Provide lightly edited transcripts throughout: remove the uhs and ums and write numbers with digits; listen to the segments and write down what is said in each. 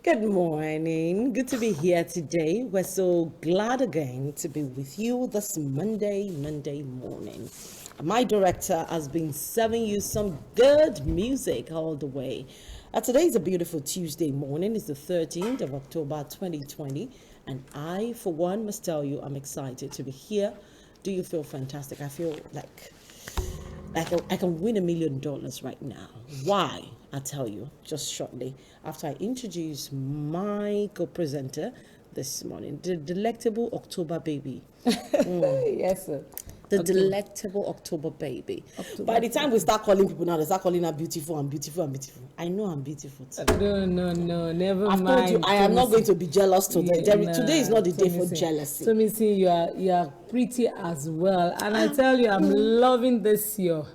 Good morning. Good to be here today. We're so glad again to be with you this Monday morning. My director has been serving you some good music all the way. Today is a beautiful Tuesday morning. It's the 13th of October 2020. And I, for one, must tell you, I'm excited to be here. Do you feel fantastic? I feel like I can win $1 million right now. Why? I'll tell you just shortly after I introduce my co-presenter this morning, the delectable October baby. Yes, sir. The delectable October baby. By the time we start calling people now, they start calling her beautiful and beautiful and beautiful. I know I'm beautiful too. No, never I've mind. told you I am not going to be jealous today. Yeah, Today is not the day for Tomisi. jealousy. Tomisi, you are pretty as well, and I tell you, I'm loving this your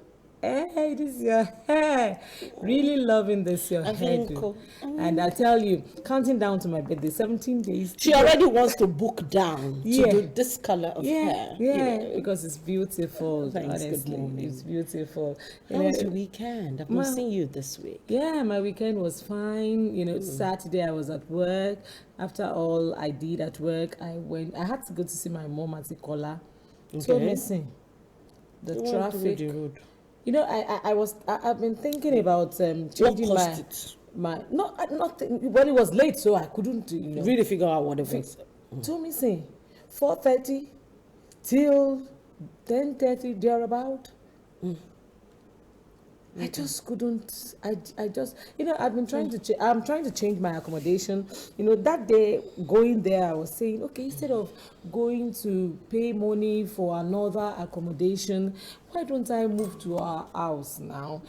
hey, this your hair. Really loving this your I'm hair. feeling cool. And I tell you, counting down to my birthday, 17 days. She already wants to book down to Yeah. do this color of hair. Yeah, because it's beautiful. Thanks, good honestly, morning. it's beautiful. How was your weekend? I've not seen you this week. Yeah, my weekend was fine. Saturday I was at work. After all I did at work, I had to go to see my mom at Ikola. So missing the traffic. I've been thinking about changing my well, it was late, so I couldn't Really figure out what it was. So missing 4:30 till 10:30 thereabout. I just couldn't. I just, I've been trying to. I'm trying to change my accommodation. That day going there, I was saying, okay, instead of going to pay money for another accommodation, why don't I move to our house now?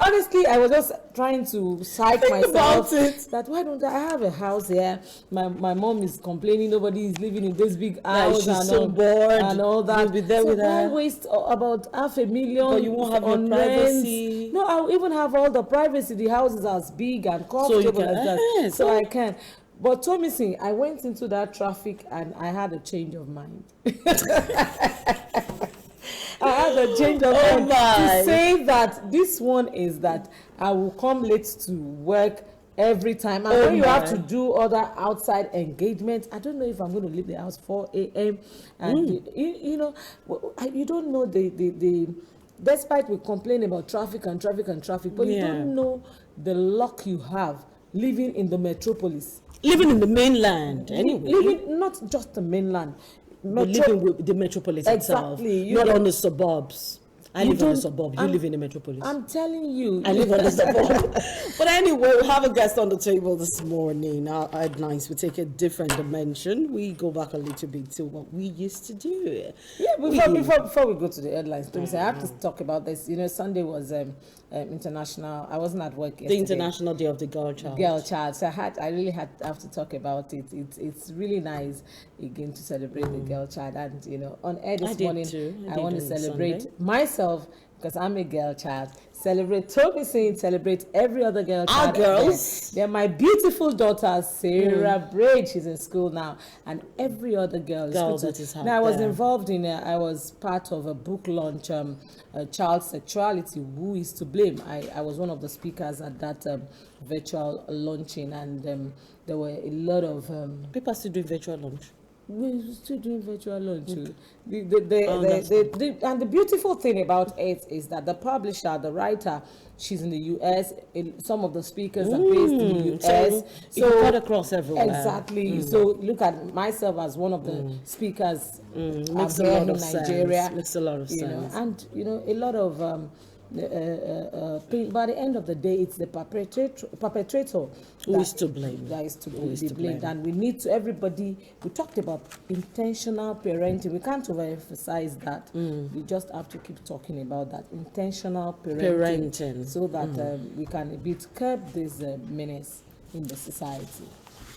Honestly, I was just trying to psych myself that why don't I have a house here? My mom is complaining nobody is living in this big house, she's and so bored and all that. You'll be there so with why her. waste about $500,000? But you won't have your on privacy. rent? No, I'll even have all the privacy. The house is as big and So you comfortable can, as that. So so I can. But Tomisi, I went into that traffic and I had a change of mind. I had a change of mind to say that this one is that I will come late to work every time. And when you have to do other outside engagements, I don't know if I'm going to leave the house 4 a.m. And you don't know the despite we complain about traffic, but you don't know the luck you have living in the metropolis. Living in the mainland, anyway. Living not just the mainland, but living with the metropolis itself, not on the suburbs. I live on the suburb. You live in the metropolis. I'm telling you. I live on the suburb. But anyway, we have a guest on the table this morning. Our headlines will take a different dimension. We go back a little bit to what we used to do. Yeah, before we go to the headlines, I have to talk about this. Sunday was international. I wasn't at work yesterday. The International Day of the Girl Child. So I really have to talk about it. It's really nice again to celebrate the girl child. And on air this morning, I want to celebrate myself because I'm a girl child. Celebrate Tomisi, celebrate every other girl child. Our girls. They're my beautiful daughter, Sarah Braid. She's in school now, and every other girl that is out now, I was there. involved in. I was part of a book launch, Child Sexuality. Who is to blame? I was one of the speakers at that virtual launching, and there were a lot of people still doing virtual launch. We're still doing virtual launch. And the beautiful thing about it is that the publisher, the writer, she's in the US. Some of the speakers are based in the US. So you cut across everywhere. Exactly. So look at myself as one of the speakers. Makes a lot of Nigeria. sense. Makes a lot of sense. And a lot of. By the end of the day, it's the perpetrator who is to blame. That is to be blamed, and we need to. Everybody. We talked about intentional parenting. We can't overemphasize that. We just have to keep talking about that intentional parenting. So that we can a bit curb this menace in the society.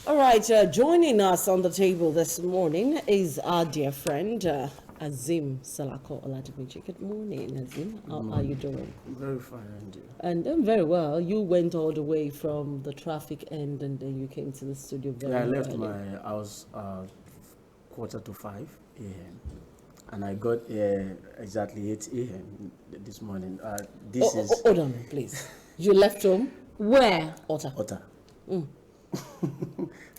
All right, joining us on the table this morning is our dear friend. Azim Salako Oladimeji. Good morning, Azim. How are you doing? Very fine, and you? And I'm very well. You went all the way from the traffic end and then you came to the studio very I left early. my house 4:45 a.m. and I got here exactly 8 a.m. this morning. Hold on, please. You left home? Where? Ota. Ota.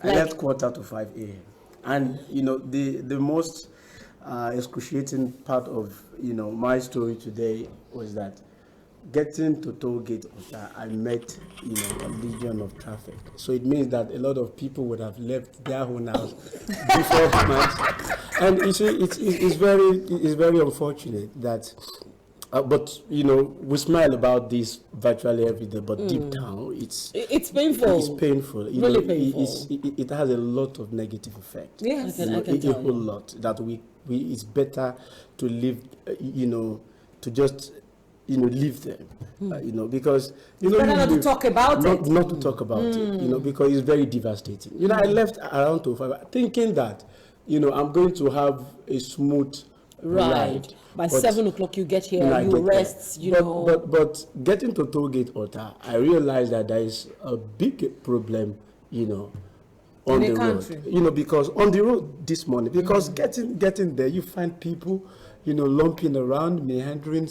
I left 4:45 a.m. And the most excruciating part of my story today was that getting to toll gate Ota, I met a legion of traffic. So it means that a lot of people would have left their own house before March. And you see, it's very unfortunate that. But we smile about this virtually every day, but deep down, it's painful. It's painful. Really painful. It has a lot of negative effect. Yes. I can tell a whole lot. That it's better to live, to just live them, because better not to talk about it. Not to talk about it, because it's very devastating. I left around 5 thinking that, I'm going to have a smooth ride. By 7 o'clock you get here, you rest, But getting to Tollgate Ota, I realized that there is a big problem, on the road. Because on the road this morning, because getting there, you find people, lumping around, meandering,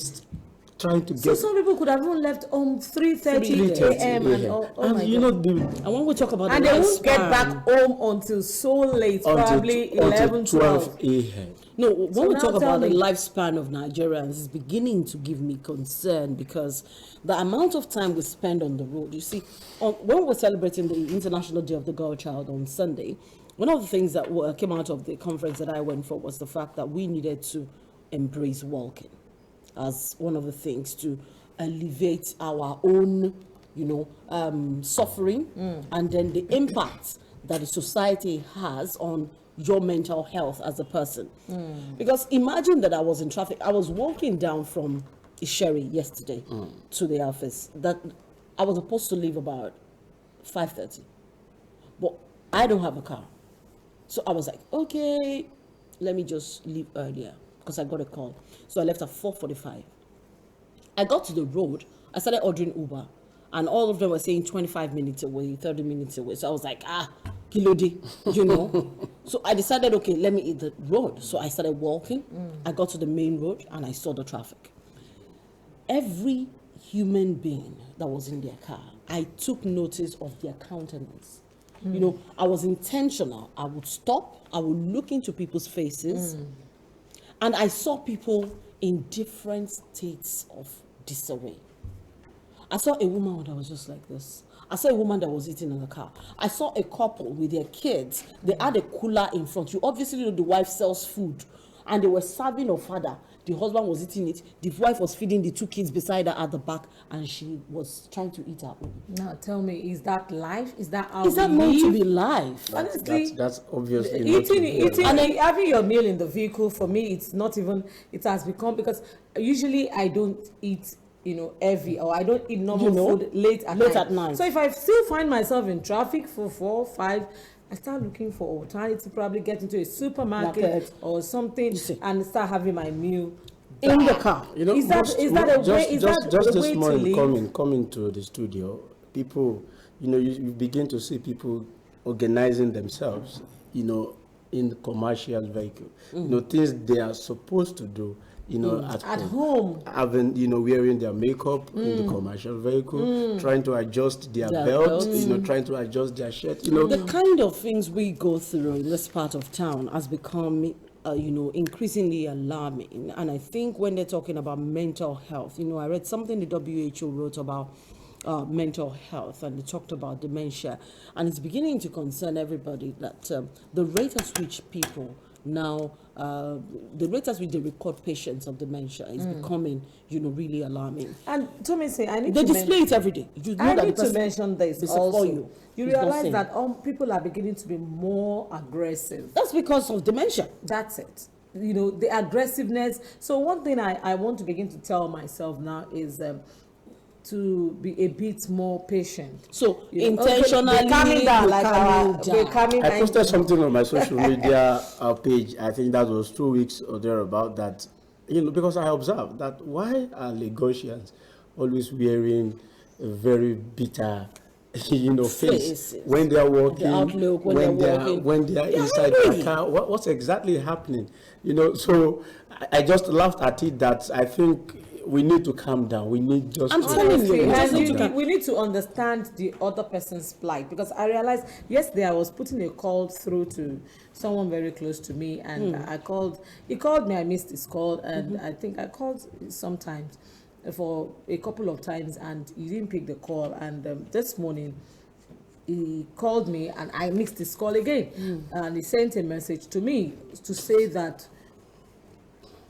trying to get. So some people could have even left home 3:30 a.m. and when we talk about and they won't get back home until so late, probably 11, 12 a.m. No, when we talk about the lifespan of Nigerians, it's beginning to give me concern because the amount of time we spend on the road. You see, when we're celebrating the International Day of the Girl Child on Sunday, one of the things that came out of the conference that I went for was the fact that we needed to embrace walking as one of the things to alleviate our own, suffering and then the impact that the society has on your mental health as a person. Because imagine that I was in traffic. I was walking down from Isheri yesterday to the office. That I was supposed to leave about 5:30, but I don't have a car. So I was like, okay, let me just leave earlier because I got a call. So I left at 4:45. I got to the road. I started ordering Uber, and all of them were saying 25 minutes away, 30 minutes away. So I was like, Kilode, So I decided, okay, let me hit the road. So I started walking. I got to the main road and I saw the traffic. Every human being that was in their car, I took notice of their countenance. I was intentional. I would stop. I would look into people's faces. And I saw people in different states of disarray. I saw a woman that was just like this. I saw a woman that was eating in the car. I saw a couple with their kids. They had a cooler in front. You obviously know the wife sells food. And they were serving her father. The husband was eating it. The wife was feeding the two kids beside her at the back. And she was trying to eat her own. Now tell me, is that life? Is that how Is that meant to be life? Honestly, that's obviously eating and then having your meal in the vehicle, for me, it's not even, it has become, because usually I don't eat heavy, or I don't eat normal food late at night. So if I still find myself in traffic for 4 or 5, I start looking for alternative to probably get into a supermarket or something and start having my meal in the car. Is that a way? Is that just a this way to morning live? coming to the studio, people, you begin to see people organizing themselves, in the commercial vehicle. Things they are supposed to do. At home, having wearing their makeup in the commercial vehicle, trying to adjust their belt, trying to adjust their shirt. The kind of things we go through in this part of town has become, increasingly alarming. And I think when they're talking about mental health, I read something the WHO wrote about mental health, and they talked about dementia, and it's beginning to concern everybody that the rate at which people now, the rate at which they record patients of dementia is becoming, really alarming. And I need they to display it every day. I need to mention this also. You realize that people are beginning to be more aggressive. That's because of dementia. That's it. The aggressiveness. So one thing I want to begin to tell myself now is to be a bit more patient. So intentionally calming down, I posted something on my social media page. I think that was 2 weeks or thereabout. That because I observed that why are Lagosians always wearing a very bitter, face when they are walking, when they are inside the car. What's exactly happening? So I just laughed at it. That I think we need to calm down. We need just. I'm to- telling you, Honestly, we just and need to we need to understand the other person's plight, because I realized yesterday I was putting a call through to someone very close to me, and he called me, I missed his call, and I think I called sometimes for a couple of times, and he didn't pick the call, and this morning he called me and I missed his call again, and he sent a message to me to say that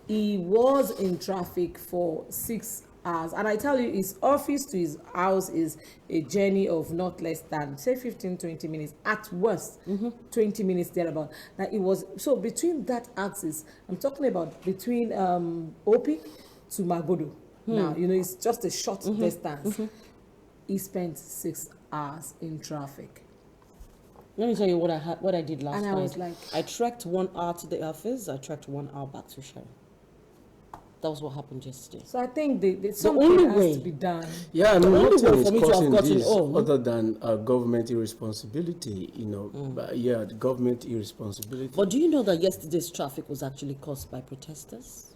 he was in traffic for 6 hours, and I tell you, his office to his house is a journey of not less than, say, 15-20 minutes at worst, 20 minutes thereabout. Now it was, so between that axis, I'm talking about between Opi to Magodo. Now, you know, it's just a short distance. He spent 6 hours in traffic. Let me tell you what I did last And night. I was like, I trekked 1 hour to the office. I trekked 1 hour back to Sharon. That was what happened yesterday. so I think only something has way- to be done. Yeah, and The only nothing way is for me to have causing gotten this home- other than government irresponsibility, you know. But yeah, the government irresponsibility. But do you know that yesterday's traffic was actually caused by protesters?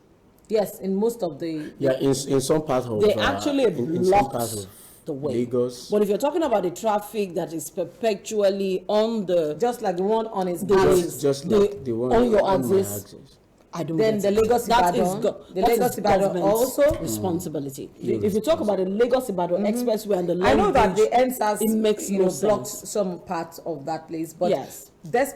Yes, in most of the Yeah, in some part of They actually in some blocked part of the way. Lagos. But if you're talking about the traffic that is perpetually on the, just like the one on his The- axis. just the- like the one on your my axis. I don't Then get the it. Lagos That Ibadan, is the that Lagos is Ibadan government's also. responsibility. If you talk about the Lagos Ibadan Expressway and the I know Long that Bridge, the NSAS, it makes you no know, blocked sense. some parts of that place, but Yes. that's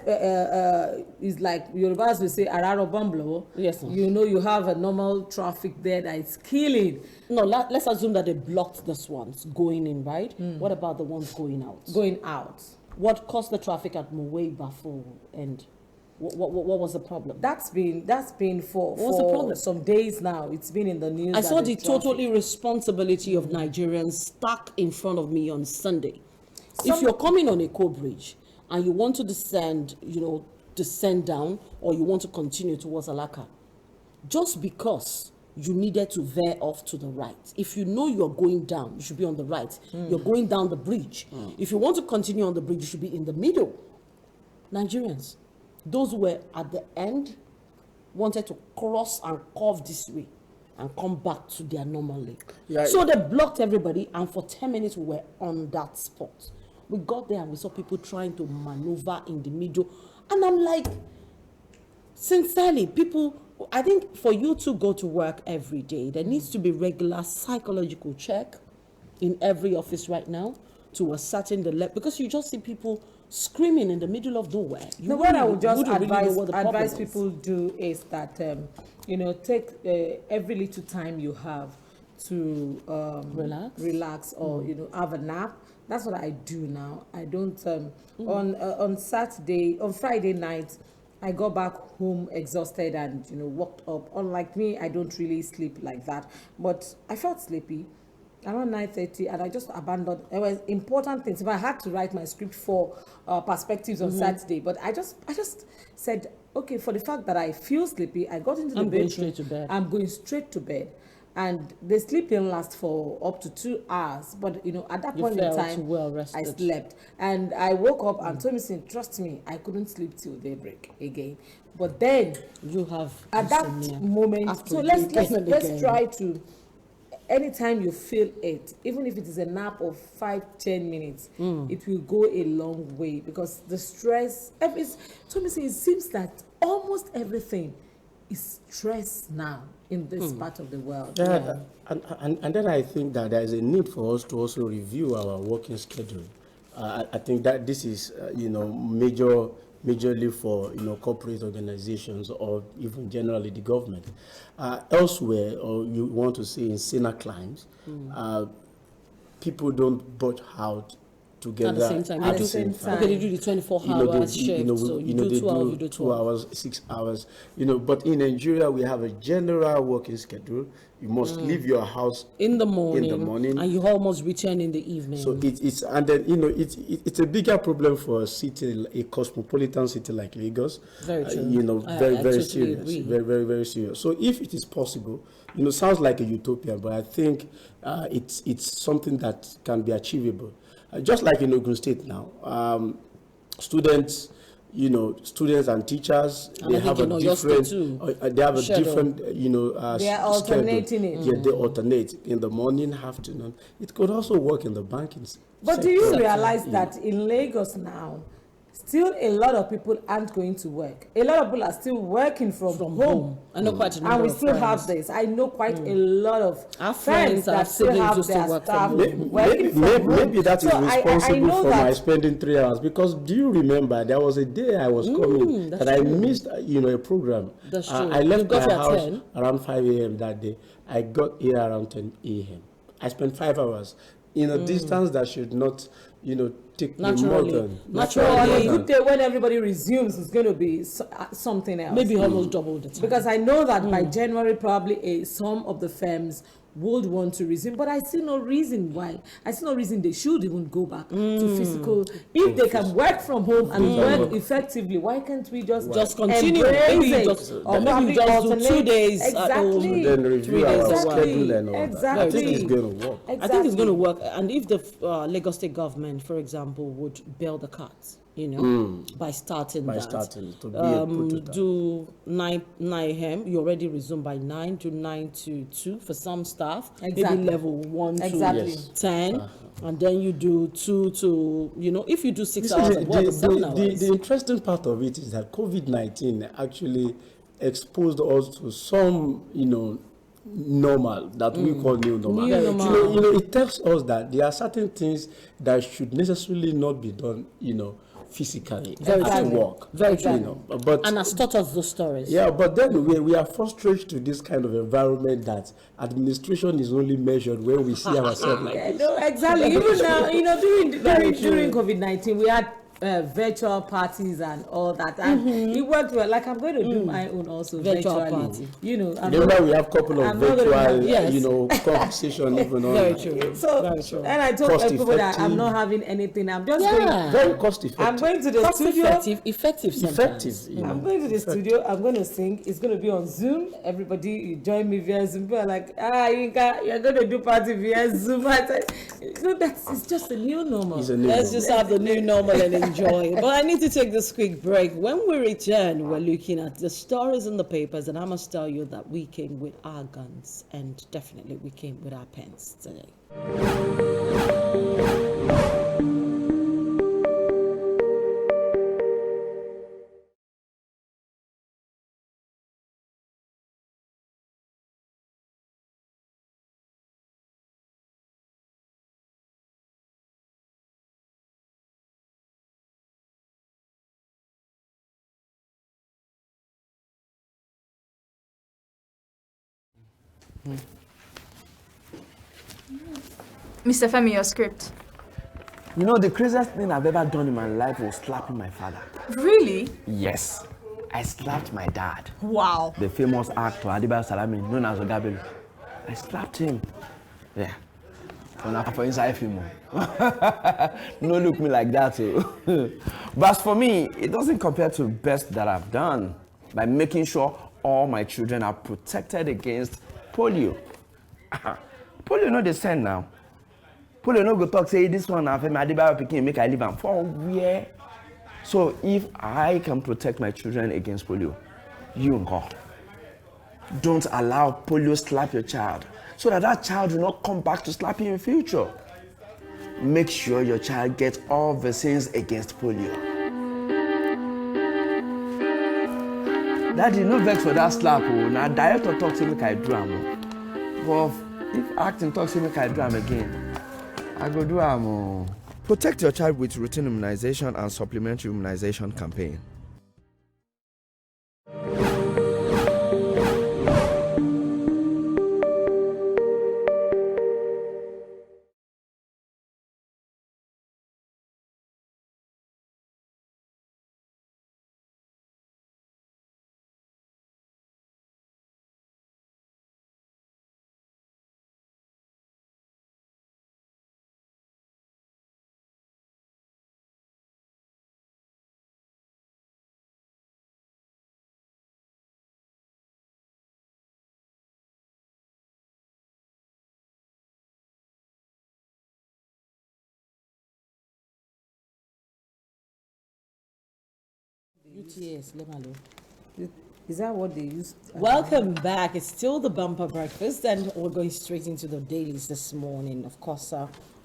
is like Yorubas will say Araro Bumblo. Yes, ma'am. You know, you have a normal traffic there that is killing, No, let's assume that they blocked this ones going in, right? What about the ones going out? going out. What caused the traffic at Mowe Bafo, and what was the problem? That's been for What's the problem? some days now. It's been in the news. I that saw the traffic- total irresponsibility of Nigerians stuck in front of me on Sunday. If Some- you're coming on a co-bridge and you want to descend down, or you want to continue towards Alaka, just because you needed to veer off to the right. If you know you're going down, you should be on the right. You're going down the bridge. If you want to continue on the bridge, you should be in the middle. Nigerians, those who were at the end, wanted to cross and curve this way and come back to their normal lane. Yeah. So they blocked everybody, and for 10 minutes we were on that spot. We got there and we saw people trying to maneuver in the middle. And I'm like, sincerely, people, I think for you to go to work every day, there needs to be regular psychological check in every office right now to ascertain the level, because you just see people screaming in the middle of nowhere. You No, what I really would just wouldn't really know advise what the problem advise is. people do is that take every little time you have to relax or have a nap. That's what I do now. I don't on Friday night I got back home exhausted and woke up. Unlike me, I don't really sleep like that, but I felt sleepy around 9:30, and I just abandoned. There were important things. If I had to write my script for perspectives on Saturday, but I just said, okay, for the fact that I feel sleepy, I got into the I'm going bedroom. straight to bed. I'm going straight to bed, and the sleep didn't last for up to 2 hours. But at that You point in felt time, well I rested. slept, and I woke up and told me, trust me, I couldn't sleep till daybreak again. But then You have at that insomnia. moment, After so again let's and again. try to, anytime you feel it, even if it is a nap of 5-10 minutes, it will go a long way, because the stress, it seems that almost everything is stress now in this part of the world. Yeah, and then I think that there is a need for us to also review our working schedule. I think that this is, majorly for corporate organizations or even generally the government. Elsewhere, or you want to say in saner climes, people don't budge out together At the same time. at They the do- same time. Okay, they do the 24 hours shift, so you do they 12, do you do 2 12. hours, 6 hours, but in Nigeria we have a general working schedule. You must leave your house in the morning, and and you almost return in the evening. so it's and then it's a bigger problem for a city, a cosmopolitan city like Lagos. Very true. I Very totally serious, agree. very serious. So if it is possible, sounds like a utopia, but I think it's something that can be achievable. Just like in Ogun State now, students students and teachers, And they I have think, a your state different, too. they have a Schedule. different, They are alternating it. Yeah, they alternate in the morning, afternoon. It could also work in the banking But do you sector. realize that in Lagos now, still a lot of people aren't going to work? A lot of people are still working from home. I know quite a number And we of still friends. have this. I know quite a lot of Our friends friends have that still siblings who have still their work from staff home. working from home. Maybe that is So responsible know for that my spending 3 hours, because do you remember there was a day I was coming that's that I true. missed a program. That's I true. left You got my here at house 10? around 5 a.m. that day. I got here around 10 a.m. I spent 5 hours in a distance that should not take me more Naturally. than So on a Naturally. good day when everybody resumes, it's going to be something else. Maybe almost double the time. Because I know that by January, probably some of the firms would want to resume, but I see no reason why. I see no reason they should even go back to physical. If they can work from home and work effectively, why can't we just continue? embrace Maybe it? just- Or maybe probably just do 2 alternate. days at home. Exactly. then review 3 days our at work. schedule and all that. I Exactly. think it's going to work. I think it's going to work. And if the Lagos State government, for example, would build a cart, by starting By that. starting to be a prototype. Do 9 a.m. You already resume by 9, do 9 to 2 for some staff. Exactly. Maybe level 1 to Exactly. Yes. 10. And then you do 2 to, if you do 6 You hours see, at work, or 7 hours. the interesting part of it is that COVID-19 actually exposed us to some, normal that we call new normal. New normal. It tells us that there are certain things that should necessarily not be done, physically Very at true. work. Very true. But And has taught us those stories. yeah, but then we are frustrated to this kind of environment that administration is only measured when we see ourselves like this. No, exactly. Even now, during COVID-19, we had virtual parties and all that, and it worked well. Like I'm going to do my own also Virtual virtually. party. I'm Remember, not- we have a couple of I'm not gonna virtual, have- yes. conversation even on. Very true. So, Very true. and I told Cost people that I'm effective. not having anything. I'm just Yeah. Very cost effective. I'm going to the Cost studio. effective sometimes. effective. I'm going to the studio. I'm going to sing. It's going to be on Zoom. Everybody, you join me via Zoom. People are like, Yinka, you're going to do party via Zoom. I said, it's just a new normal. It's a new Let's normal. just have the new normal and enjoy. But I need to take this quick break. When we return, we're looking at the stories in the papers, and I must tell you that we came with our guns, and definitely we came with our pens today. Mr. Femi, your script. The craziest thing I've ever done in my life was slapping my father. Really? Yes, I slapped my dad, Wow. the famous actor Adibayo Salami, known as Ogabelu. I slapped him. Yeah. For inside film. No look me like that. But as for me, it doesn't compare to best that I've done by making sure all my children are protected against polio. Polio no dey send now. Polio no go talk say this one na Femi Adebayo pikin make I leave am for where. So if I can protect my children against polio, you nko. Don't allow polio slap your child so that child will not come back to slap you in future. Make sure your child gets all vaccines against polio. Daddy, no vex for that slap. Now director talk say make I do am. But if acting talk say make I do am again, I go do am. Protect your child with routine immunization and supplementary immunization campaign. UTS, Lemalo. Is that what they used? Welcome back. It's still the bumper breakfast, and we're going straight into the dailies this morning. Of course,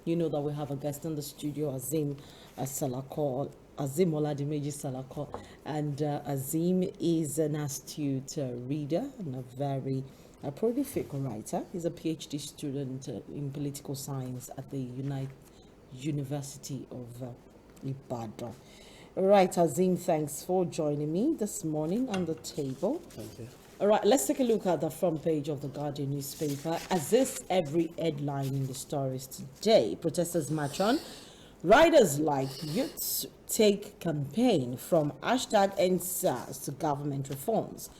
you know that we have a guest in the studio, Azim Salako, Azim Oladimeji Salako, and Azim is an astute reader and a very prolific writer. He's a PhD student in political science at the University of Ibadan. All right, Azim, thanks for joining me this morning on the table. Thank you. All right, let's take a look at the front page of the Guardian newspaper. As is every headline in the stories today, protesters march on. Riders like youths take campaign from hashtag #EndSARS to government reforms.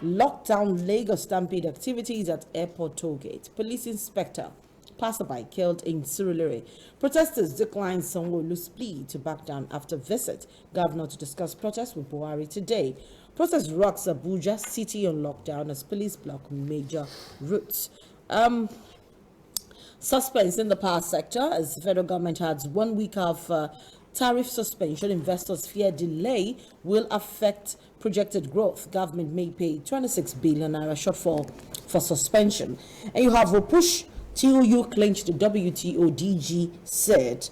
Lockdown Lagos stampede activities at airport tollgate. Police inspector passerby killed in Surulere. Protesters decline Sanwo-Olu's plea to back down after visit. Governor to discuss protests with Buhari today. Protest rocks Abuja city on lockdown as police block major routes. Suspense in the power sector as the federal government adds 1 week of tariff suspension. Investors fear delay will affect projected growth. Government may pay 26 billion naira shortfall for suspension. And you have Ropush TOU clinched the WTO DG said.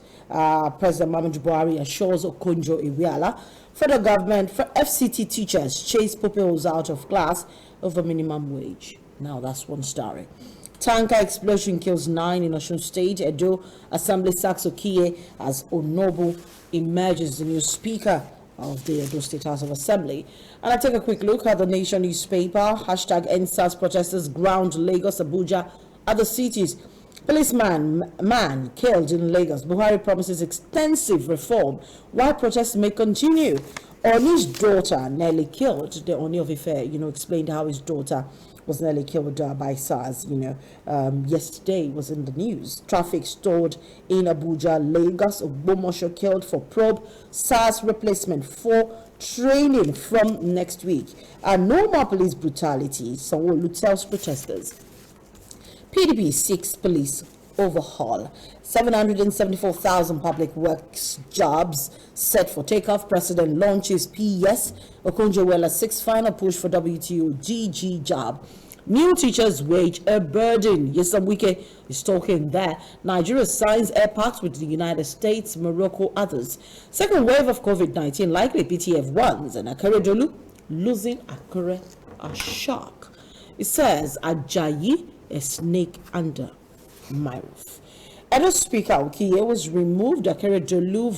President Muhammadu Buhari assures Okonjo-Iweala. Federal government for FCT teachers chase pupils out of class over minimum wage. Now that's one story. Tanker explosion kills 9 in Osun State. Edo Assembly sacks Okiye as Onobu emerges the new speaker of the Edo State House of Assembly. And I take a quick look at the Nation newspaper. Hashtag #EndSARS protesters ground Lagos, Abuja, other cities. Policeman man killed in Lagos. Buhari promises extensive reform while protests may continue. Oni's daughter nearly killed. The Oni of Ife, explained how his daughter was nearly killed by SARS. Yesterday was in the news. Traffic stalled in Abuja, Lagos. Ogbomosho killed for probe. SARS replacement for training from next week. And no more police brutality. Sanwo-Olu tells protesters. PDP seeks police overhaul. 774,000 public works jobs set for takeoff. President launches PES. Okonjo-Iweala 6th final push for WTO GG job. New teachers' wage a burden. Yesam Wike is talking there. Nigeria signs air pacts with the United States, Morocco, others. Second wave of COVID-19 likely PTF1s and Akeredolu losing Akure a shock. It says Ajayi a snake under my roof. Edo Speaker Okiye was removed. Akeredolu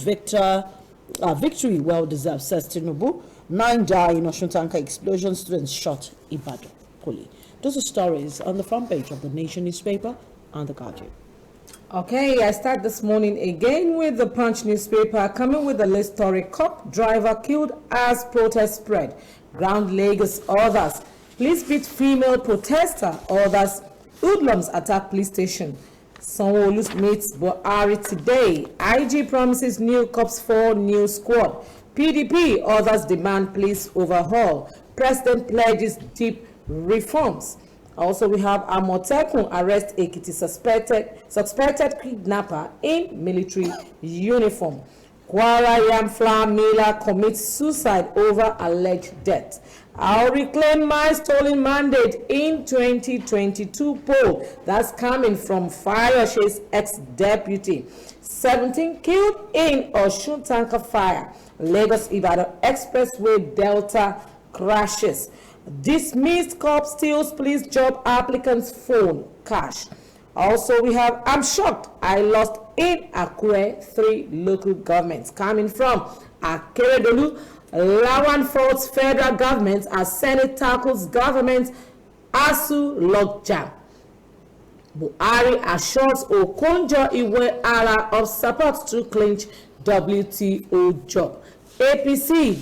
victory well deserved, says Tinubu. 9 die in Osun tanker explosion. Students shot Ibadan. Poli. Those are stories on the front page of the Nation newspaper and the Guardian. Okay, I start this morning again with the Punch newspaper, coming with the list story. Cop driver killed as protest spread. Ground Lagos others. Police beat female protester. Others. Hoodlums attack police station. Sanwo-Olu meets Buhari today. IG promises new cops for new squad. PDP others demand police overhaul. President pledges deep reforms. Also, we have Amotekun arrest Ekiti suspected kidnapper in military uniform. Kwara Yamfla Miller commits suicide over alleged death. I'll reclaim my stolen mandate in 2022 poll. That's coming from Fayoshe's ex-deputy. 17 killed in Osun tanker fire. Lagos Ibadan Expressway Delta crashes. Dismissed cop steals police job applicants' phone cash. Also, we have I'm shocked I lost in Akure 3 local governments. Coming from Akeredolu, Lawan faults federal government as Senate tackles government ASU logjam. Buhari assures Okonjo-Iweala of support to clinch WTO job. APC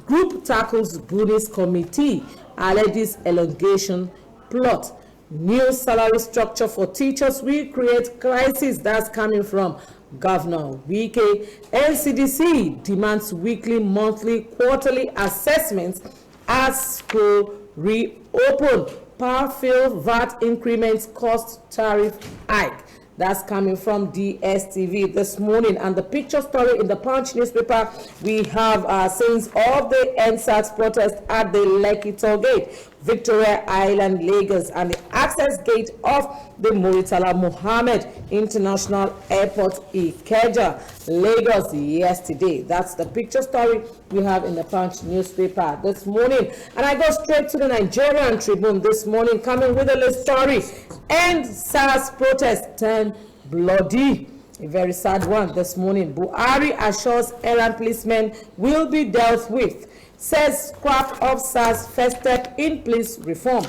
group tackles Buddhist committee, alleges elongation plot. New salary structure for teachers will create crisis. That's coming from Governor Wike. NCDC demands weekly, monthly, quarterly assessments as school reopen. Power fail VAT increments cost tariff hike. That's coming from DSTV this morning. And the picture story in the Punch newspaper, we have scenes of the NSAS protest at the Lekki Toll Gate, Victoria Island, Lagos, and the access gate of the Muritala Mohammed International Airport, Ikeja, Lagos, yesterday. That's the picture story we have in the Punch newspaper this morning. And I go straight to the Nigerian Tribune this morning, coming with a little story. End SARS protest turned bloody. A very sad one this morning. Buhari assures errand policemen will be dealt with. Says scrap of SARS first step in police reform.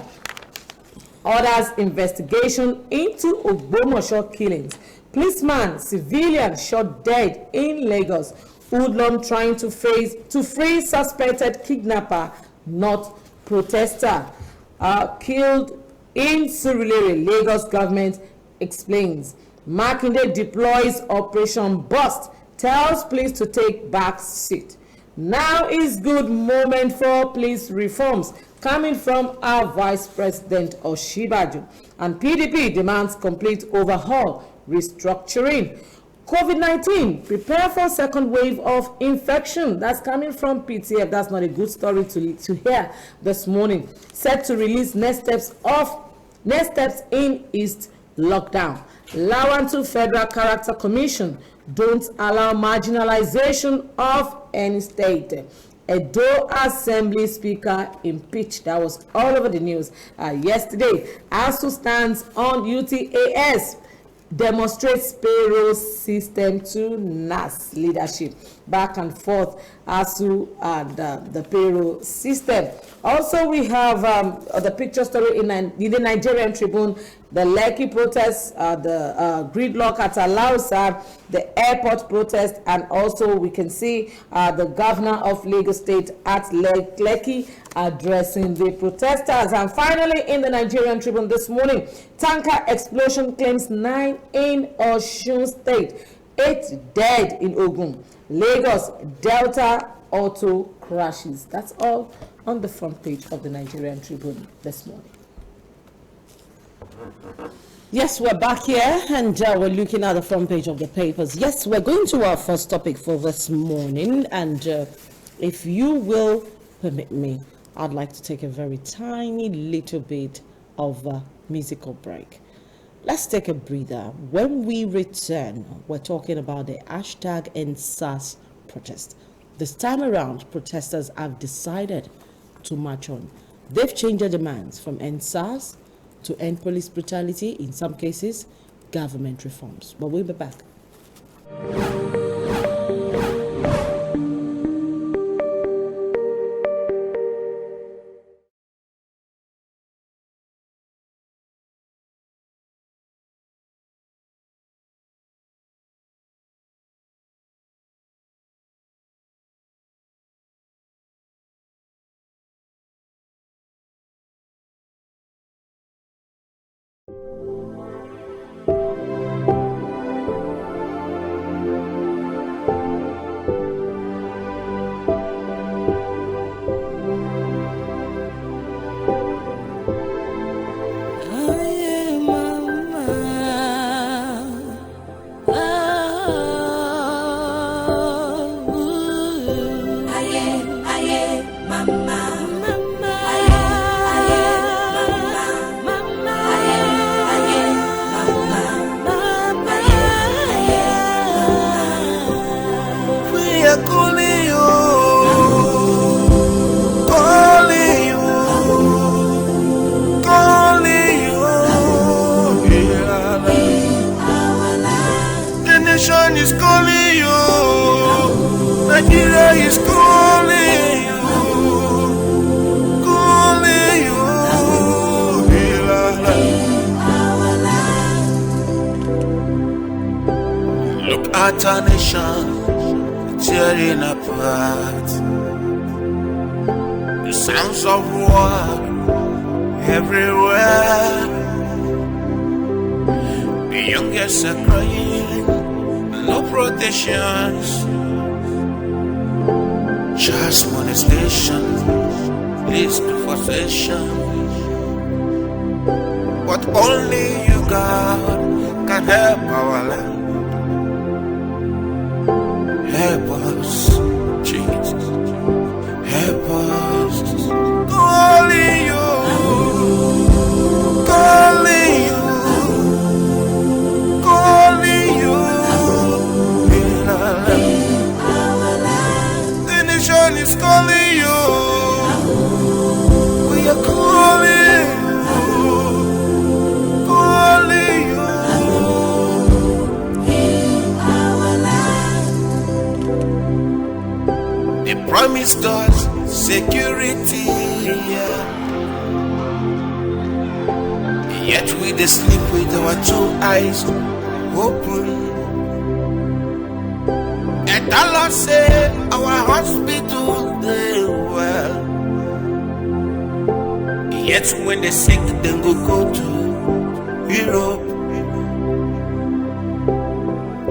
Orders investigation into Ogbomosho killings. Policeman, civilian shot dead in Lagos. Hoodlum trying to free suspected kidnapper, not protester. Killed in Surulere, Lagos government explains. Makinde deploys Operation Bust, tells police to take back seat. Now is good moment for police reforms, coming from our Vice President Oshibaju. And PDP demands complete overhaul, restructuring. COVID-19, prepare for second wave of infection. That's coming from PTF. That's not a good story to hear this morning. Set to release next steps in East lockdown. Lawantu Federal Character Commission don't allow marginalization of any state. Edo Assembly Speaker impeached. That was all over the news yesterday. ASU stands on UTAS, demonstrates payroll system to NAS leadership. Back and forth, ASU and the payroll system. Also, we have the picture story in the Nigerian Tribune, the Lekki protest, the gridlock at Alausa, the airport protest, and also we can see the governor of Lagos State at Lekki addressing the protesters. And finally, in the Nigerian Tribune this morning, tanker explosion claims 9 in Osun State, 8 dead in Ogun. Lagos Delta auto crashes. That's all on the front page of the Nigerian Tribune this morning. Yes, we're back here and we're looking at the front page of the papers. Yes, we're going to our first topic for this morning, and if you will permit me, I'd like to take a very tiny little bit of a musical break. Let's take a breather. When we return, we're talking about the hashtag #EndSARS protest. This time around, protesters have decided to march on. They've changed their demands from #EndSARS to end police brutality, in some cases, government reforms. But we'll be back. Is calling you. Nigeria is calling you. Calling you. Look at our nation tearing apart. The sounds of war everywhere. The youngest are crying. No protections, just molestation, leads to frustration. But only you, God, can and help our land. Help us, Jesus. Help us. Calling you. Calling you. Calling you. In our land. The nation is calling you. We are calling you. Calling you. They promised us security, yet we dey sleep with our two eyes open. And the Lord said our hospital they well, yet when they sick then go to Europe.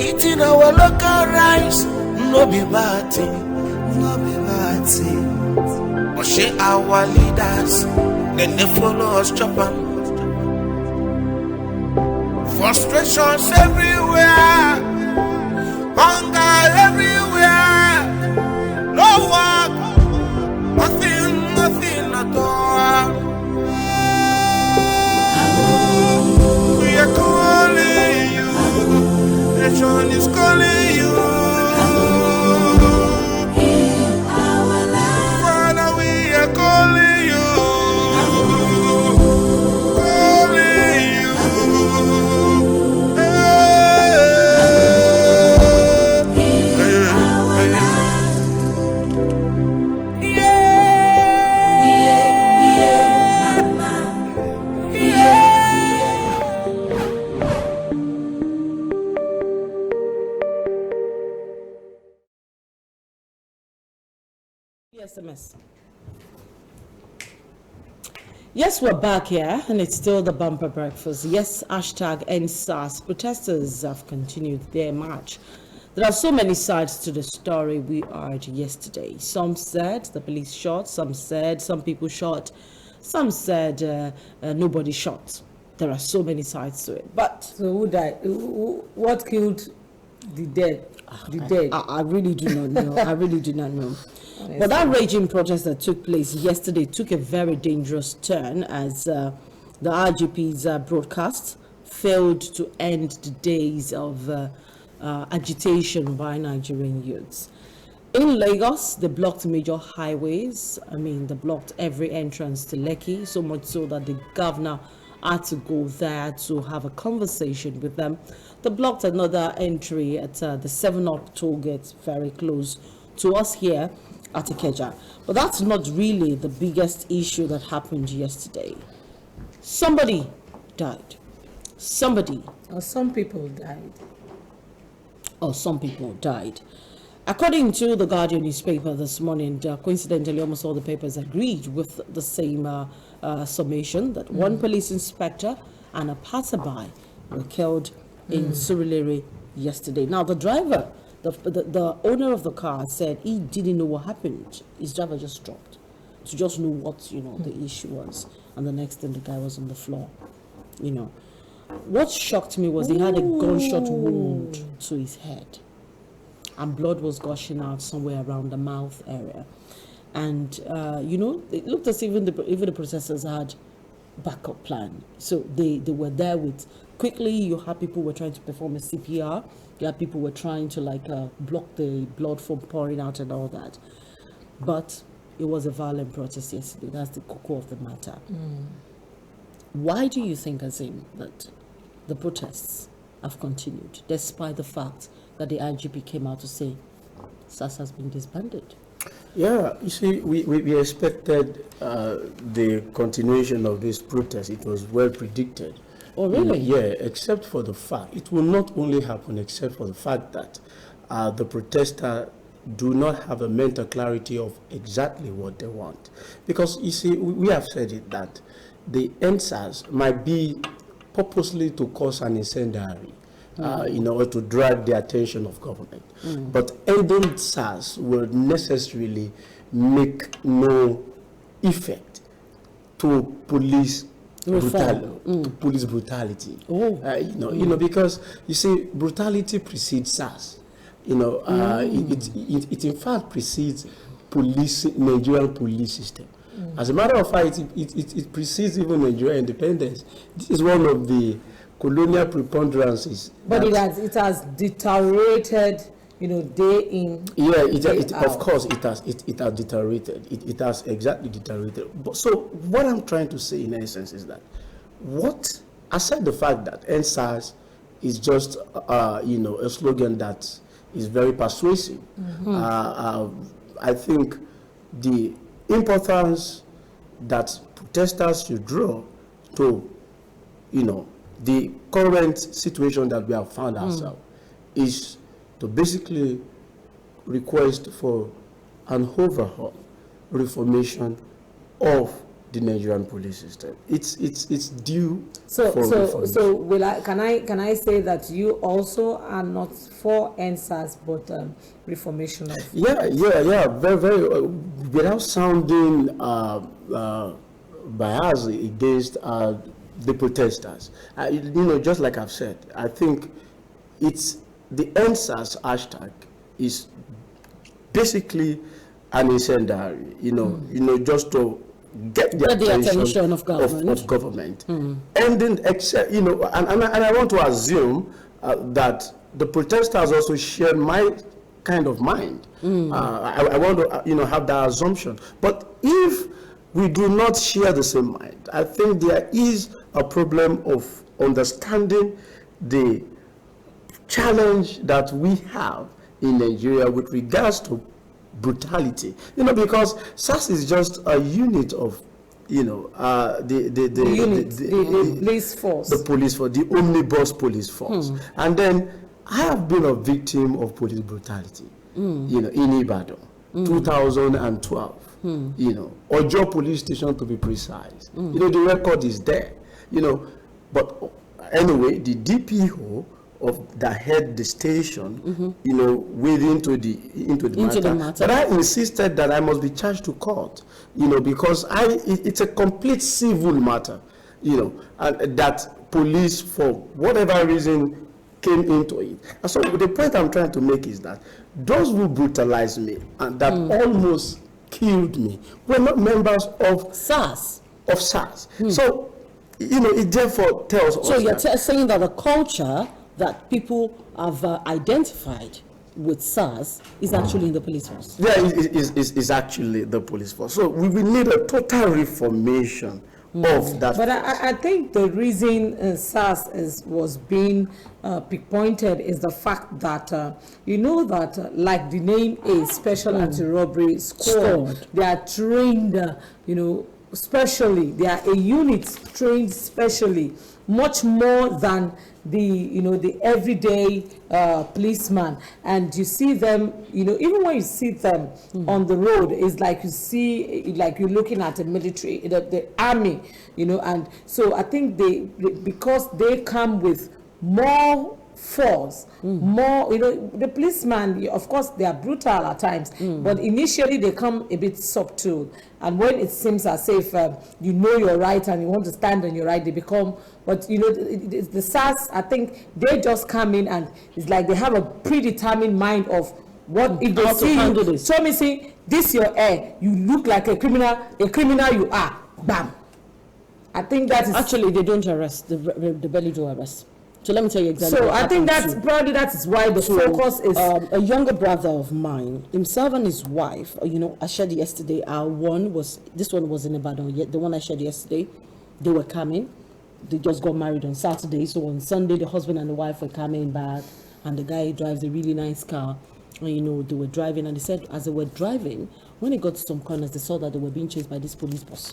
Eating our local rice, no be bad thing, no be bad thing. But she our leaders, then they follow us chop 'em. Frustrations everywhere, hunger everywhere, no work, nothing at all. We are calling you, nation is calling you. Father, we are calling you, calling you. SMS. Yes, we're back here, and it's still the bumper breakfast. Yes, hashtag #EndSARS. Protesters have continued their march. There are so many sides to the story we heard yesterday. Some said the police shot, some said some people shot, some said nobody shot. There are so many sides to it. But So who died? What killed the dead? The dead. I really do not know. I really do not know. But that raging protest that took place yesterday took a very dangerous turn as the RGP's broadcast failed to end the days of agitation by Nigerian youths. In Lagos, they blocked major highways. I mean, they blocked every entrance to Lekki, so much so that the governor had to go there to have a conversation with them. They blocked another entry at the 7-Up toll gate, very close to us here at Ikeja. But that's not really the biggest issue that happened yesterday. Somebody died. Somebody, Or some people died. or some people died. According to the Guardian newspaper this morning, coincidentally, almost all the papers agreed with the same summation that one police inspector and a passerby were killed in Surulere yesterday. Now, the driver, the owner of the car said he didn't know what happened. His driver just dropped to just know what, the issue was. And the next thing, the guy was on the floor, What shocked me was he had a gunshot wound to his head. And blood was gushing out somewhere around the mouth area. And, it looked as if even the protesters had backup plan. So they were there with, quickly you had people were trying to perform a CPR. You had people were trying to block the blood from pouring out and all that. But it was a violent protest yesterday. That's the core of the matter. Why do you think, Azim, that the protests have continued, despite the fact that the IGP came out to say SARS has been disbanded? Yeah, you see, we expected the continuation of this protest. It was well predicted. Oh, really? Yeah, except for the fact, it will not only happen except for the fact that the protesters do not have a mental clarity of exactly what they want. Because, you see, we have said it that the EndSARS might be purposely to cause an incendiary, in order to drag the attention of government. But ending SARS will necessarily make no effect to police police brutality. Oh. Because you see, brutality precedes SARS. It in fact precedes Nigerian police system. As a matter of fact, it precedes even Nigerian independence. This is one of the colonial preponderances. But it has deteriorated, day in. Yeah, day out. Of course it has. It has deteriorated. It has exactly deteriorated. But so what I'm trying to say in essence is that aside the fact that NSAS is just a slogan that is very persuasive. I think the importance that protesters should draw to, the current situation that we have found ourselves is to basically request for an overhaul, reformation of the Nigerian police system. It's due for reform. So can I say that you also are not for NSAS but reformation of? Yeah, very, very. Without sounding biased against the protesters, just like I've said, I think it's the NSAS hashtag is basically an incendiary. Just to get the attention of government. Ending, except, and I want to assume that the protesters also share my kind of mind. I want to, have that assumption. But if we do not share the same mind, I think there is a problem of understanding the challenge that we have in Nigeria with regards to brutality, because SARS is just a unit of, the police force. The police force, the omnibus police force. And then I have been a victim of police brutality, in Ibadan, 2012, Ojo police station to be precise. The record is there, but anyway, the DPO that had the station, wade into the matter. But I insisted that I must be charged to court, because it's a complete civil matter, and that police, for whatever reason, came into it. And so the point I'm trying to make is that those who brutalized me and that almost killed me were not members of SARS. So, it therefore tells us. So you're saying that the culture that people have identified with SARS is actually in the police force. Yeah, it's actually the police force. So we will need a total reformation of that. But I think the reason SARS was being pinpointed is the fact that, that like the name is Special Anti-Robbery Squad, they are trained, specially. They are a unit trained specially, much more than the everyday policeman. And you see them, even when you see them on the road, it's like you're looking at a military, the army, and so I think because they come with more force, more, the policeman, of course, they are brutal at times, but initially they come a bit subtle. And when it seems as if you're right and you want to stand on your right, they become, but the SARS, I think they just come in and it's like they have a predetermined mind of what if they see you, this. So me say, this your air, you look like a criminal you are, bam. I think that is... Actually, they don't arrest, the barely do arrest. So let me tell you exactly. So I think that is why the focus is. A younger brother of mine, himself and his wife. I shared yesterday. This one was in Ibadan. The one I shared yesterday, they were coming. They just got married on Saturday. So on Sunday, the husband and the wife were coming back, and the guy drives a really nice car. And they were driving, and they said as they were driving, when they got to some corners, they saw that they were being chased by this police bus.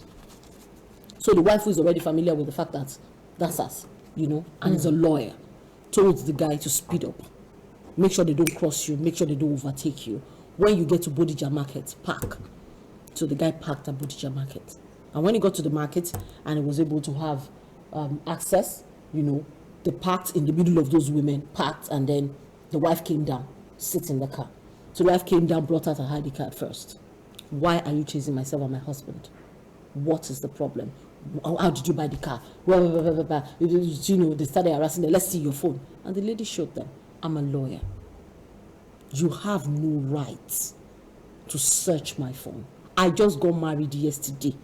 So the wife, who is already familiar with the fact that that's us. And is a lawyer, told the guy to speed up. Make sure they don't cross you. Make sure they don't overtake you. When you get to Bodija Market, park. So the guy parked at Bodija Market. And when he got to the market and he was able to have access, they parked in the middle of those women, parked, and then the wife came down, sit in the car. So the wife came down, brought out her ID card first. Why are you chasing myself and my husband? What is the problem? How did you buy the car? Well, blah, blah, blah, blah. You know, they started harassing them. Let's see your phone. And the lady showed them, I'm a lawyer. You have no right to search my phone. I just got married yesterday.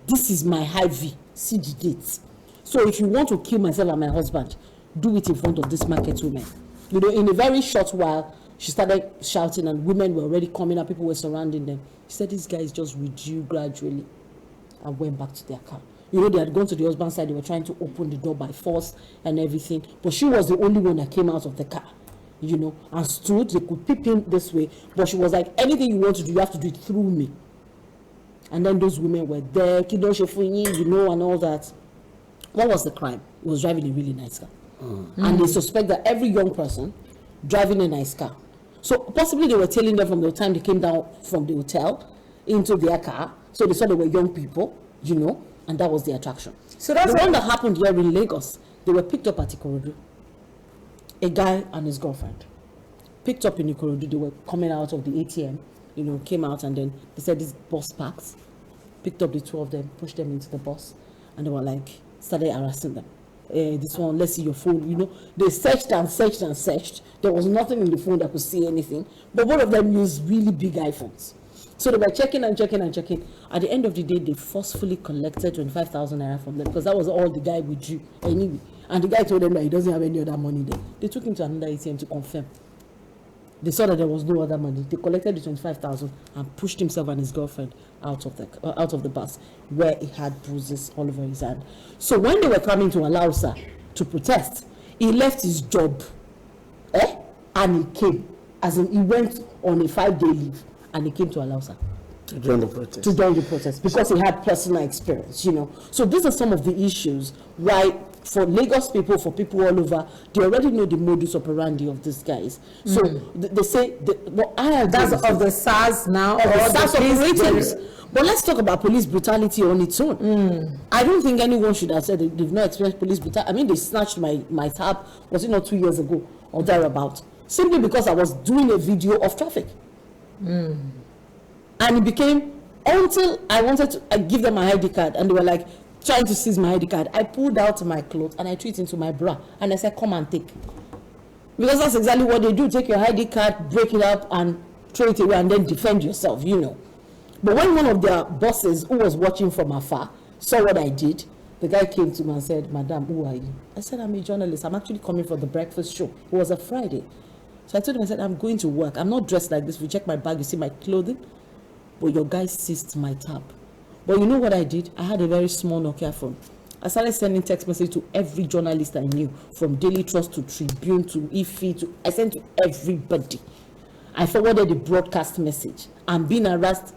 This is my Hy-Vee. See the dates. So if you want to kill myself and my husband, do it in front of this market woman. You know, in a very short while, she started shouting and women were already coming up. People were surrounding them. She said, these guys just withdrew gradually and went back to their car. You know, they had gone to the husband's side. They were trying to open the door by force and everything. But she was the only one that came out of the car, you know, and stood. They could peep in this way. But she was like, anything you want to do, you have to do it through me. And then those women were there, you know, and all that. What was the crime? It was driving a really nice car. And they suspect that every young person driving a nice car. So possibly they were telling them from the time they came down from the hotel into their car. So they saw they were young people, you know, and that was the attraction. So that's the one that happened here in Lagos. They were picked up at Ikorodu. A guy and his girlfriend. Picked up in Ikorodu. They were coming out of the ATM, you know, came out, and then they said this bus parks. Picked up the two of them, pushed them into the bus, and they were like, started harassing them. This one, let's see your phone, you know. They searched and searched and searched. There was nothing in the phone that could see anything. But both of them used really big iPhones. So they were checking and checking and checking. At the end of the day, they forcefully collected 25,000 naira from them because that was all the guy withdrew anyway. And the guy told them that he doesn't have any other money there. They took him to another ATM to confirm. They saw that there was no other money. They collected the 25,000 and pushed himself and his girlfriend out of the bus, where he had bruises all over his hand. So when they were coming to Alausa to protest, he left his job, and he came, as in he went on a 5-day leave, and he came to Alausa to join the protest. To join the protest because he had personal experience, you know. So these are some of the issues why, for Lagos people, for people all over, they already know the modus operandi of these guys. So they say, that's of the SARS now, or or SARS the operators. But let's talk about police brutality on its own. I don't think anyone should have said they've not experienced police brutality. I mean, they snatched my tab, was it not 2 years ago or thereabout, simply because I was doing a video of traffic. And it became, until I wanted to give them my ID card, and they were like trying to seize my ID card. I pulled out my clothes and I threw it into my bra, and I said, come and take. Because that's exactly what they do. Take your ID card, break it up, and throw it away, and then defend yourself, you know. But when one of their bosses, who was watching from afar, saw what I did, the guy came to me and said, Madam, who are you? I said, I'm a journalist. I'm actually coming for the breakfast show. It was a Friday. So I told him, I said, I'm going to work. I'm not dressed like this. If you check my bag, you see my clothing. But your guy seized my tab. But you know what I did? I had a very small Nokia phone. I started sending text message to every journalist I knew, from Daily Trust to Tribune to IFI I sent to everybody. I forwarded the broadcast message. I'm being harassed.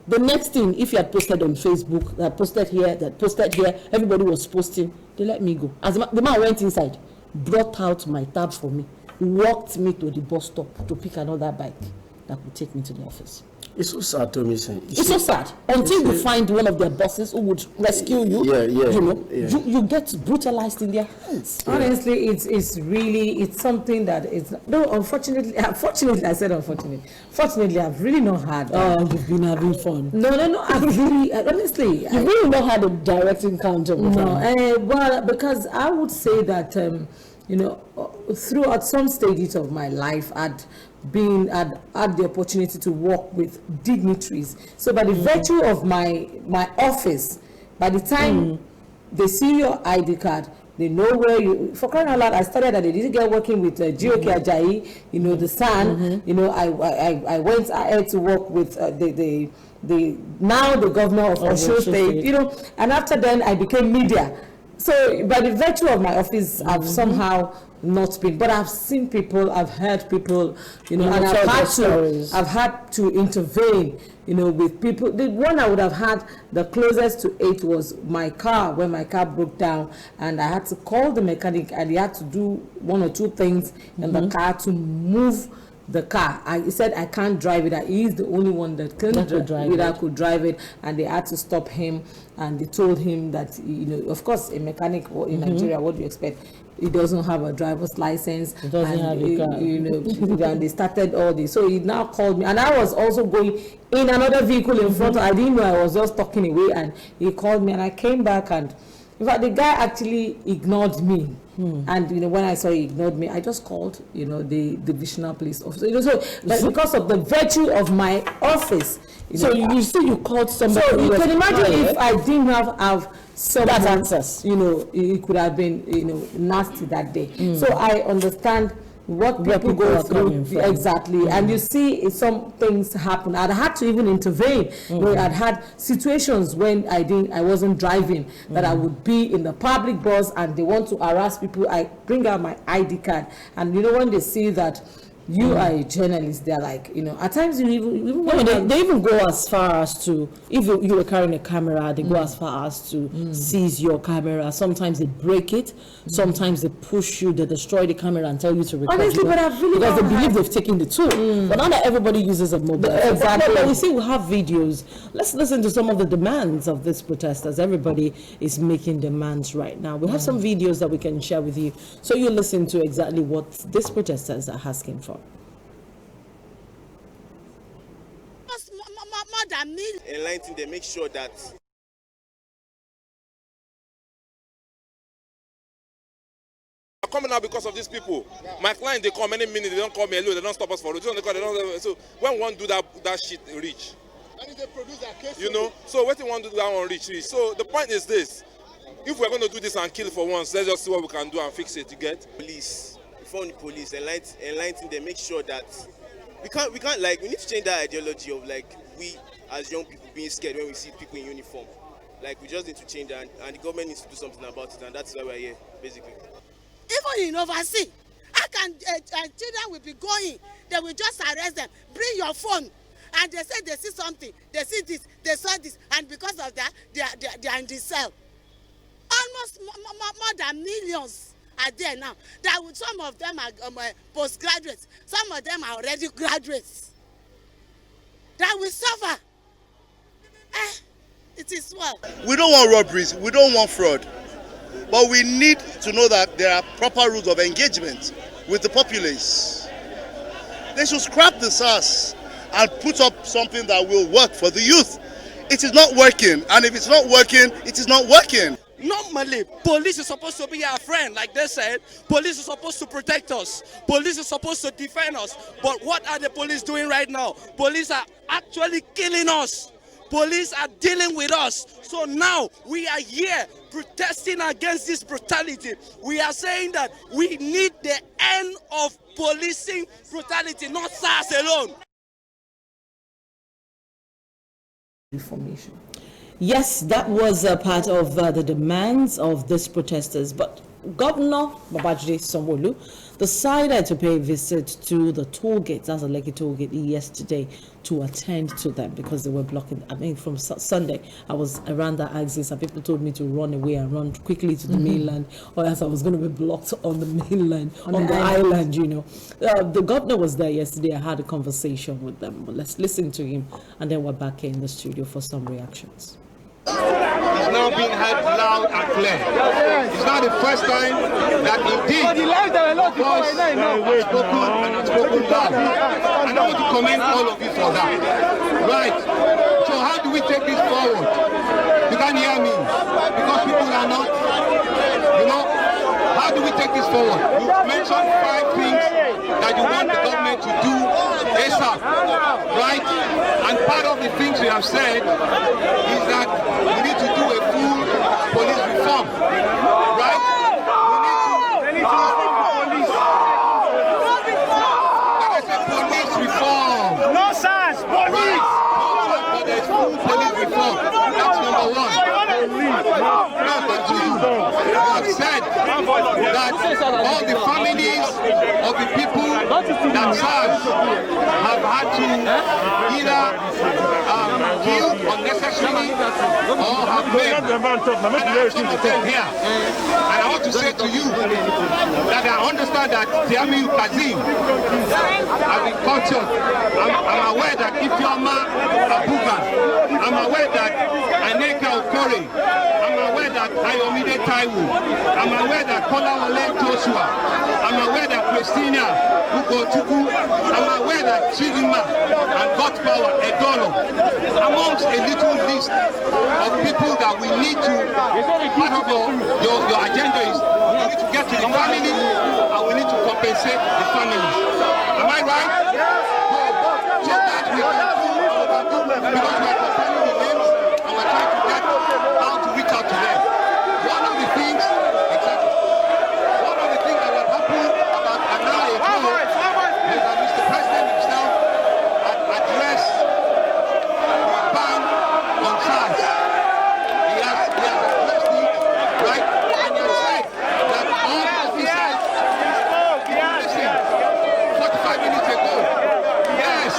The next thing, if you had posted on Facebook, that posted here, everybody was posting, they let me go. As the man went inside, brought out my tab for me, walked me to the bus stop to pick another bike that would take me to the office. It's so sad to me. It's so sad. Until you find one of their bosses who would rescue you, you know, you get brutalized in their hands. Honestly, it's really something that is, no, unfortunately, I said unfortunately. Fortunately, I've really not had. You've been having fun. No, I've really, honestly, you've really not had a direct encounter with them. Well, because I would say that, you know, throughout some stages of my life, I'd had the opportunity to work with dignitaries. So by the virtue of my office, by the time they see your ID card, they know where you, for crying out loud, I started at the Digital working with G.O.K. Ajayi, you know, the Sun, you know, I went ahead to work with the now the governor of Osun State, you know, and after then I became media. So by the virtue of my office, I've somehow not been, but I've seen people, I've heard people, you know, and I've had to intervene, you know, with people. The one I would have had the closest to it was my car, when my car broke down, and I had to call the mechanic, and he had to do one or two things in the car to move the car. He said I can't drive it. That he is the only one that could drive it, and they had to stop him. And they told him that, you know, of course, a mechanic in Nigeria, what do you expect? He doesn't have a driver's license. He doesn't have a car. You know, and they started all this. So he now called me, and I was also going in another vehicle in front. I didn't know, I was just talking away, and he called me, and I came back, and in fact, the guy actually ignored me. And you know, when I saw he ignored me, I just called, you know, the divisional police officer. You know, so but because of the virtue of my office, you know, you called somebody. So you can imagine if I didn't have some that access. you know, it could have been, you know, nasty that day. So I understand what people go through exactly, and you see some things happen. I'd had to even intervene. You know, I'd had situations when I wasn't driving, that I would be in the public bus and they want to harass people. I bring out my ID card, and you know, when they see that you are a journalist, they're like, you know, at times you even they even go as far as to, if you were carrying a camera, they go as far as to seize your camera. Sometimes they break it, sometimes they push you, they destroy the camera and tell you to record. Honestly, but I've really because they believe they've taken the tool. But now that everybody uses a mobile, exactly. But we see we have videos. Let's listen to some of the demands of these protesters. Everybody is making demands right now. We have some videos that we can share with you, so you listen to exactly what these protesters are asking for. More than me. Enlighten them, make sure that I'm coming out because of these people. My client, they come any minute, they don't call me alone, they don't stop us for road. So when we want to do that shit reach, you know, so what you want to do that one reach. So the point is this: if we're going to do this and kill for once, let's just see what we can do and fix it. You get? Police, inform the police, enlighten them, make sure that we can't like, we need to change that ideology of like we as young people being scared when we see people in uniform. Like, we just need to change that, and the government needs to do something about it, and that's why we're here, basically. Even in overseas, how can children will be going, they will just arrest them, bring your phone, and they say they see something, they see this, they saw this, and because of that, they are in the cell. Almost more than millions are there now. Some of them are postgraduates, some of them are already graduates. That will suffer. It is well. We don't want robberies, we don't want fraud, but we need to know that there are proper rules of engagement with the populace. They should scrap the SARS and put up something that will work for the youth. It is not working, and if it's not working, it is not working. Normally, police is supposed to be our friend, like they said. Police is supposed to protect us. Police is supposed to defend us. But what are the police doing right now? Police are actually killing us. Police are dealing with us. So now we are here protesting against this brutality. We are saying that we need the end of policing brutality, not SARS alone. Information. Yes, that was a part of the demands of these protesters. But Governor Babajide Sanwo-Olu decided to pay a visit to the toll gates, that's a Lekki toll gate, yesterday to attend to them because they were blocking. I mean, from Sunday, I was around that axis and people told me to run away and run quickly to the mainland, or else I was going to be blocked on the mainland, on the island, you know. The governor was there yesterday. I had a conversation with them. But let's listen to him, and then we're back here in the studio for some reactions. It's now being heard loud and clear. It's not the first time that indeed was spoken and unspoken loud. And I want to commend all of you for that. Right. So how do we take this forward? You can't hear me because people are not, you know, how do we take this forward? You've mentioned 5 things that you want the government to do ASAP, right? And part of the things we have said is that we need to do a full police reform, right? We need to police. There is a police reform. No SARS, police. Right. But there is full police reform. That's number 1. Number 2, we have said that all the families of the people that SARS have had to either kill unnecessarily or have made. And I have to tell here, and I want to say to you that I understand that Tiamiyu Kazim has been cultured. I'm aware that Ifeoma Abuga, I'm aware that Aneka Okore, I'm aware that Ayomide Taiwo, I'm aware that Kolawole Joshua, I'm aware that Christina Ugochukwu, I'm aware that Chidinma and God Power Edolo, amongst a little list of people that we need to, part of your agenda is we need to get to the family and we need to compensate the families. Am I right? So that we can do because we are comparing the names and we're trying to get how to reach out to them. One of the things that will happen about an hour ago is that Mr. President himself had addressed the ban on SARS. He has addressed it, right? And he has said that all officers, listen, 45 minutes ago, yes,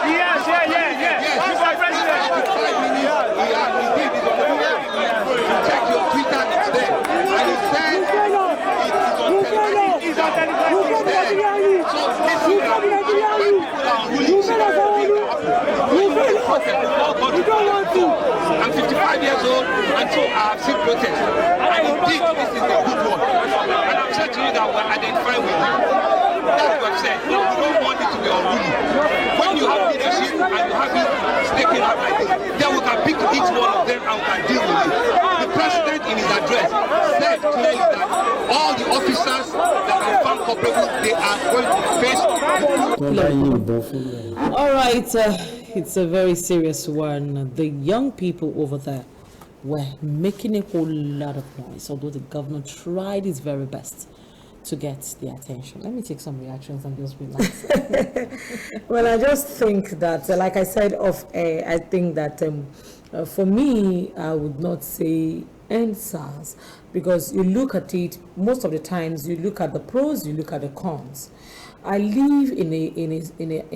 45 minutes, he did his own thing. You check your Twitter, it's there. And he said it is on television, it's there. So listen, when people are unruly, I'm 55 years old and so I have seen protests. And indeed, this is a good one. And I'm saying to you that we're identifying with you. That's what I've said. No, we don't want it to be unruly. When you have leadership and you have it staking out like this, then we can pick each one of them and we can deal with it. The president in his address said clearly that all the officers that are found culpable, they are going to face. All right, it's a very serious one. The young people over there were making a whole lot of noise, although the governor tried his very best to get their attention. Let me take some reactions and just relax. Well, I just think that, like I said, I think that for me, I would not say end SARS, because you look at it, most of the times you look at the pros, you look at the cons. I live in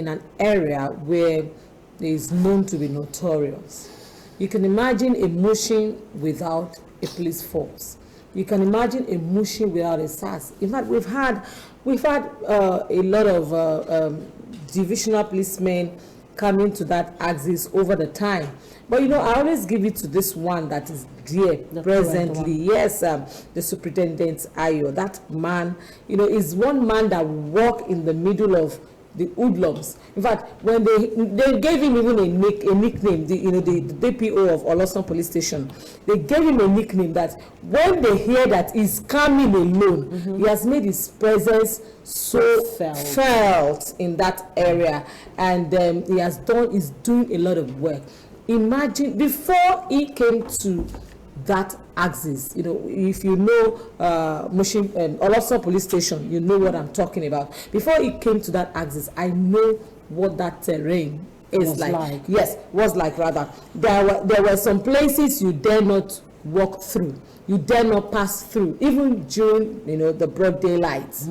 an area where it is known to be notorious. You can imagine a Mushin without a police force. You can imagine a Mushin without a SARS. In fact, we've had a lot of divisional policemen coming to that axis over the time. But I always give it to this one that is there presently. Yes, the Superintendent Ayo. That man, is one man that walk in the middle of the hoodlums. In fact, when they gave him even a nickname, the DPO of Olosun Police Station, they gave him a nickname that when they hear that he's coming alone, he has made his presence so felt in that area, and he's doing a lot of work. Imagine before he came to that axis, if you know Olosun Police Station, you know what I'm talking about. Before he came to that axis, I know what that terrain is like. Yes, was like rather. There were some places you dare not walk through, you dare not pass through, even during the broad daylight.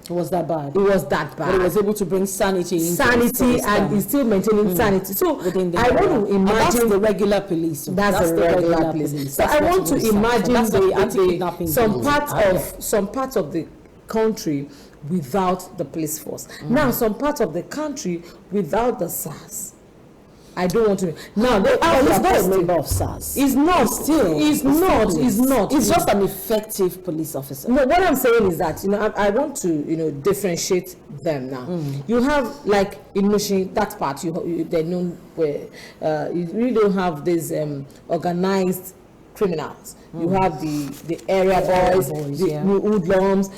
It was that bad. It was that bad. But it was able to bring sanity, and he's still maintaining sanity. So I want to imagine that's the regular police. That's the regular police. So I want to imagine some parts of the country without the police force. Now some parts of the country without the SARS. I don't want to. Now, he's not a member of SARS. He's not. Still. He's not. He's just an effective police officer. No, what I'm saying is that I want to differentiate them now. You have like in Mushin, that part they're known where you really don't have these organized criminals. You have the area boys, the hoodlums,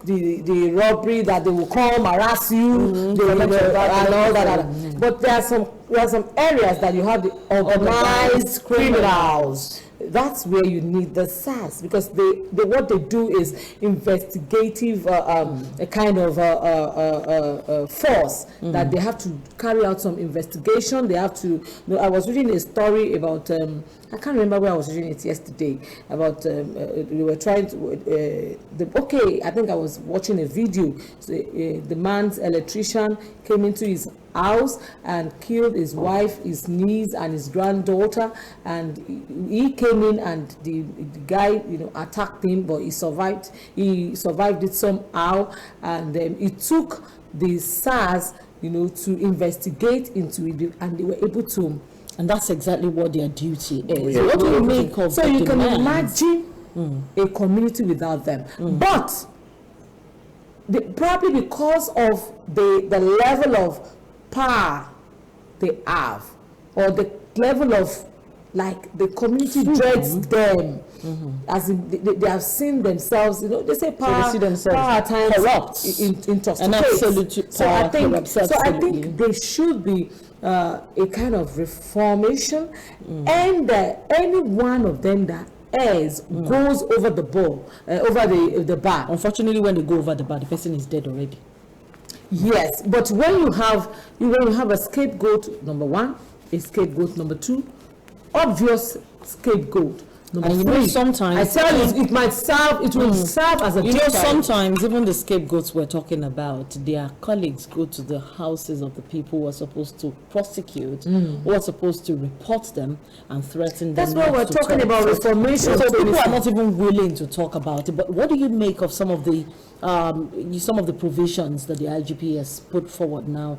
the robbery that they will come harass you, and all that. But there are some areas that you have the organized criminals. That's where you need the SARS, because what they do is investigative, a kind of force that they have to carry out some investigation. They have to. I was reading a story about I can't remember where I was reading it yesterday about we were trying to I think I was watching a video. So, the man's electrician came into his house and killed his wife, his niece, and his granddaughter, and he came in and the guy attacked him, but he survived it somehow, and he took the SARS to investigate into it, and they were able to. And that's exactly what their duty is. Yeah. What do you make of so you can demands? imagine a community without them. But probably because of the level of power they have, or the level of the community dreads them, as in they have seen themselves. They say power, they see themselves power at times corrupt, intoxicates. and absolute power corrupts. I think there should be a kind of reformation, and any one of them that goes over the ball, over the bar. Unfortunately, when they go over the bar, the person is dead already. Yes, but when you have a scapegoat, number one, a scapegoat number two, obvious scapegoat. And sometimes I tell you, it will serve as a deterrent. Sometimes even the scapegoats we're talking about, their colleagues go to the houses of the people who are supposed to prosecute, who are supposed to report them and threaten them. That's why we're talking about reformation. So people are not even willing to talk about it. But what do you make of some of the provisions that the IGP has put forward now?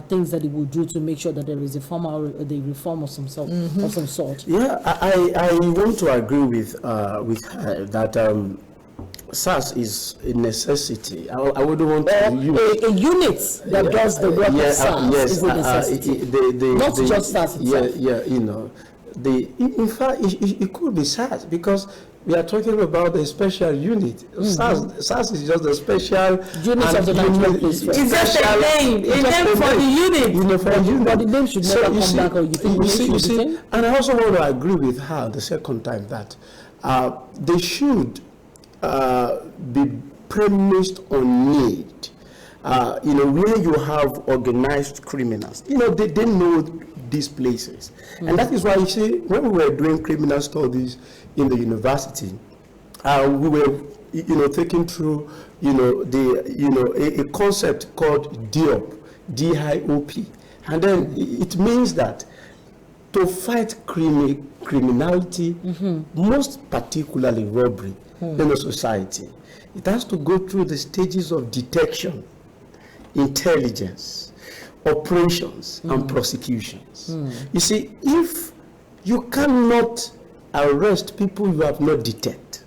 Things that it will do to make sure that there is a reform of some sort. Of some sort. Yeah, I want to agree with her that SARS is a necessity. I wouldn't want to use a unit that does the work of SARS is a necessity. Not just SARS itself. In fact, it could be SARS, because we are talking about a special unit. SARS is just a special unit of the Nigerian Police. It's just a name. A name for the unit. But the name should never come back. Or you think you see, and I also want to agree with her the second time that they should be premised on need. Where you have organized criminals, they know these places. And that is why you see, when we were doing criminal studies in the university, we were taking through a concept called DIOP, D-I-O-P, and then it means that to fight criminality, most particularly robbery in a society, it has to go through the stages of detection, intelligence, operations, and prosecutions. You see, if you cannot arrest people you have not detected,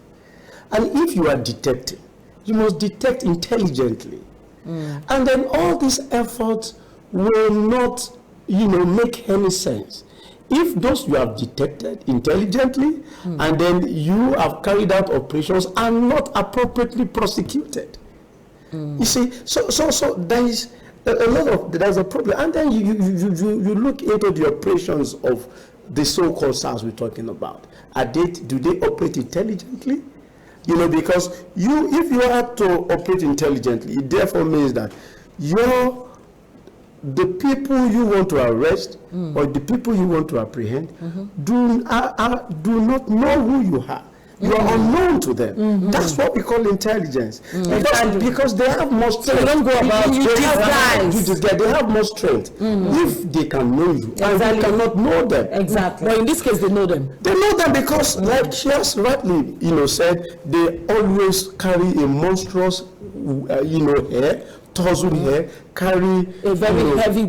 and if you are detecting, you must detect intelligently, and then all these efforts will not make any sense if those you have detected intelligently and then you have carried out operations are not appropriately prosecuted. You see, so there is there's a problem, and then you look into the operations of the so-called SARS we're talking about. Do they operate intelligently? Because if you are to operate intelligently, it therefore means that the people you want to arrest or the people you want to apprehend do not know who you are. You are unknown to them. That's what we call intelligence. Because they have more strength. So you don't go about they have more strength if they can know you. And you cannot know them. Exactly. But in this case, they know them. They know them because, like she has rightly, said, they always carry a monstrous, hair, torso hair, carry a very heavy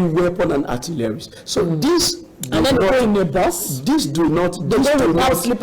weapon and artillery. So this. And then they go in a bus. These do not. They go without slippers.